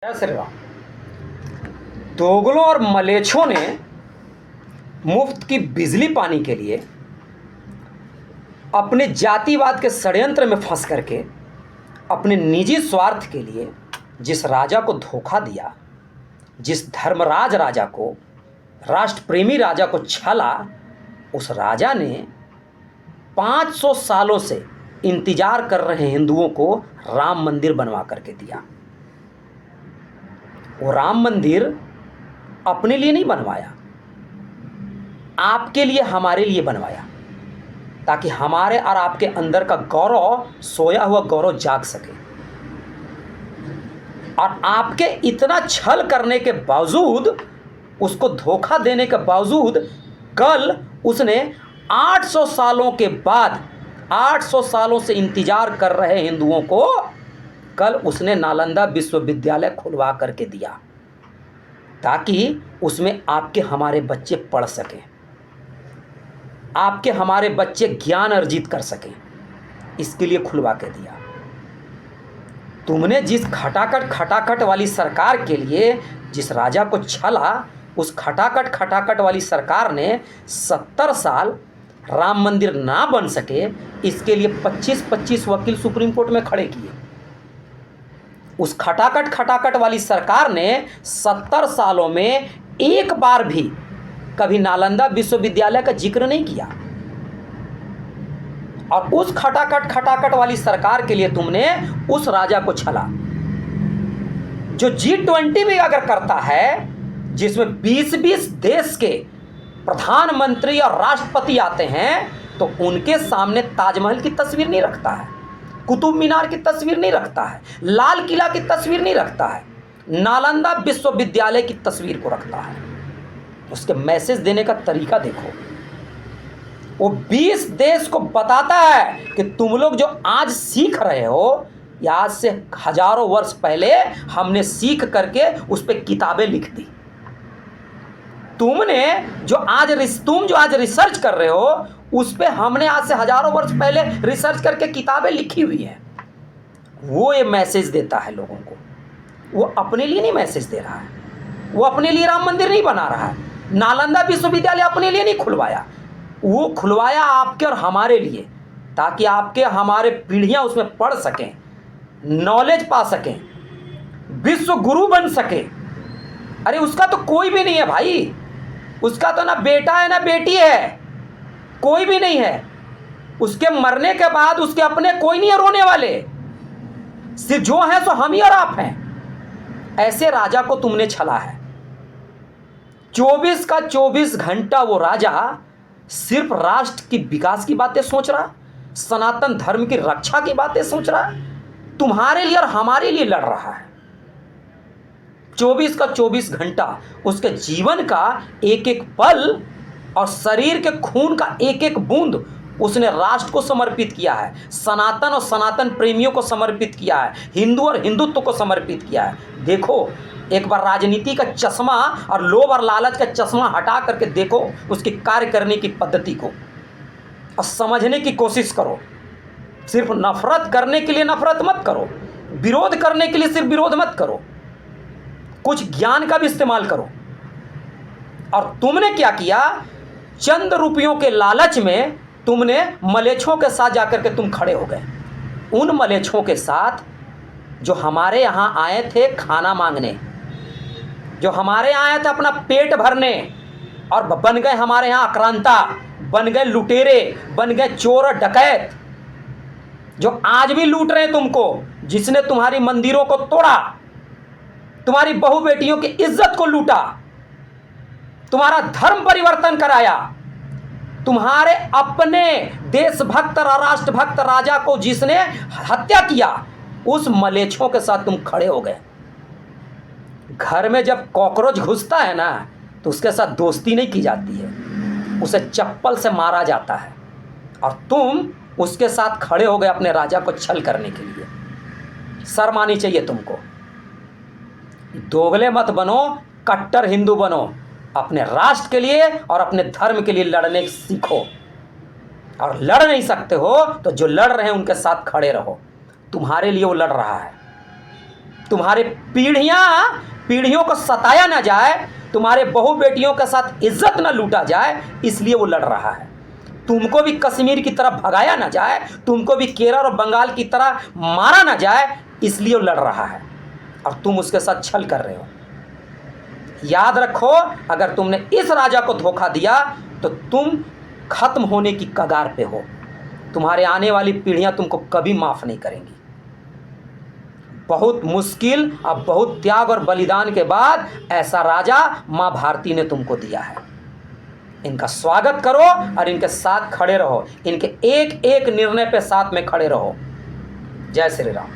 जय श्री राम। दोगलों और मलेच्छों ने मुफ्त की बिजली पाने के लिए अपने जातिवाद के षड्यंत्र में फंस करके अपने निजी स्वार्थ के लिए जिस राजा को धोखा दिया, जिस धर्मराज राजा को, राष्ट्र प्रेमी राजा को छला, उस राजा ने 500 सालों से इंतजार कर रहे हिंदुओं को राम मंदिर बनवा करके दिया। वो राम मंदिर अपने लिए नहीं बनवाया, आपके लिए, हमारे लिए बनवाया, ताकि हमारे और आपके अंदर का गौरव, सोया हुआ गौरव जाग सके। और आपके इतना छल करने के बावजूद, उसको धोखा देने के बावजूद, कल उसने 800 सालों के बाद, 800 सालों से इंतजार कर रहे हिंदुओं को कल उसने नालंदा विश्वविद्यालय खुलवा करके दिया, ताकि उसमें आपके हमारे बच्चे पढ़ सकें, आपके हमारे बच्चे ज्ञान अर्जित कर सकें। इसके लिए खुलवा के दिया। तुमने जिस खटाखट वाली सरकार के लिए जिस राजा को छला, उस खटाखट वाली सरकार ने 70 साल राम मंदिर ना बन सके, इसके लिए 25-25 वकील सुप्रीम कोर्ट में खड़े किए। उस खटाखट वाली सरकार ने 70 सालों में एक बार भी कभी नालंदा विश्वविद्यालय का जिक्र नहीं किया। और उस खटाखट वाली सरकार के लिए तुमने उस राजा को छला। जो G20 भी अगर करता है, जिसमें 20-20 देश के प्रधानमंत्री और राष्ट्रपति आते हैं, तो उनके सामने ताजमहल की तस्वीर नहीं रखता है, कुतुब मीनार की तस्वीर नहीं रखता है, लाल किला की तस्वीर नहीं रखता है, नालंदा विश्वविद्यालय की तस्वीर को रखता है। उसके मैसेज देने का तरीका देखो। वो 20 देश को बताता है कि तुम लोग जो आज सीख रहे हो, या आज से हजारों वर्ष पहले हमने सीख करके उस पर किताबें लिख दी। तुम जो आज रिसर्च कर रहे हो, उस पे हमने आज से हजारों वर्ष पहले रिसर्च करके किताबें लिखी हुई हैं। वो ये मैसेज देता है लोगों को। वो अपने लिए नहीं मैसेज दे रहा है, वो अपने लिए राम मंदिर नहीं बना रहा है, नालंदा विश्वविद्यालय अपने लिए नहीं खुलवाया, वो खुलवाया आपके और हमारे लिए, ताकि आपके हमारे पीढ़ियां उसमें पढ़ सकें, नॉलेज पा सकें, विश्व गुरु बन सके। अरे उसका तो कोई भी नहीं है भाई, उसका तो ना बेटा है ना बेटी है, कोई भी नहीं है। उसके मरने के बाद उसके अपने कोई नहीं है रोने वाले, सिर्फ जो है सो हम ही और आप हैं। ऐसे राजा को तुमने छला है। 24 का 24 घंटा वो राजा सिर्फ राष्ट्र की विकास की बातें सोच रहा, सनातन धर्म की रक्षा की बातें सोच रहा, तुम्हारे लिए और हमारे लिए लड़ रहा है। 24 का 24 घंटा उसके जीवन का एक एक पल और शरीर के खून का एक एक बूंद उसने राष्ट्र को समर्पित किया है, सनातन और सनातन प्रेमियों को समर्पित किया है, हिंदू और हिंदुत्व को समर्पित किया है। देखो, एक बार राजनीति का चश्मा और लोभ और लालच का चश्मा हटा करके देखो उसकी कार्य करने की पद्धति को, और समझने की कोशिश करो। सिर्फ नफरत करने के लिए नफरत मत करो, विरोध करने के लिए सिर्फ विरोध मत करो, कुछ ज्ञान का भी इस्तेमाल करो। और तुमने क्या किया? चंद रुपयों के लालच में तुमने मलेच्छों के साथ जाकर के तुम खड़े हो गए। उन मलेच्छों के साथ जो हमारे यहाँ आए थे खाना मांगने, जो हमारे यहाँ आए थे अपना पेट भरने, और बन गए हमारे यहाँ आक्रांता, बन गए लुटेरे, बन गए चोर और डकैत, जो आज भी लूट रहे हैं तुमको, जिसने तुम्हारी मंदिरों को तोड़ा, तुम्हारी बहू बेटियों की इज्जत को लूटा, तुम्हारा धर्म परिवर्तन कराया, तुम्हारे अपने देशभक्त और राष्ट्रभक्त राजा को जिसने हत्या किया, उस मलेच्छों के साथ तुम खड़े हो गए। घर में जब कॉकरोच घुसता है ना, तो उसके साथ दोस्ती नहीं की जाती है, उसे चप्पल से मारा जाता है। और तुम उसके साथ खड़े हो गए अपने राजा को छल करने के लिए। शर्म आनी चाहिए तुमको। दोगले मत बनो, कट्टर हिंदू बनो। अपने राष्ट्र के लिए और अपने धर्म के लिए लड़ने सीखो। और लड़ नहीं सकते हो तो जो लड़ रहे हैं उनके साथ खड़े रहो। तुम्हारे लिए वो लड़ रहा है। तुम्हारे पीढ़ियों को सताया ना जाए, तुम्हारे बहू बेटियों के साथ इज्जत ना लूटा जाए, इसलिए वो लड़ रहा है। तुमको भी कश्मीर की तरफ भगाया ना जाए, तुमको भी केरल और बंगाल की तरह मारा ना जाए, इसलिए वो लड़ रहा है और तुम उसके साथ छल कर रहे हो। याद रखो, अगर तुमने इस राजा को धोखा दिया तो तुम खत्म होने की कगार पे हो। तुम्हारे आने वाली पीढ़ियां तुमको कभी माफ नहीं करेंगी। बहुत मुश्किल और बहुत त्याग और बलिदान के बाद ऐसा राजा मां भारती ने तुमको दिया है। इनका स्वागत करो और इनके साथ खड़े रहो, इनके एक एक निर्णय पे साथ में खड़े रहो। जय श्री राम।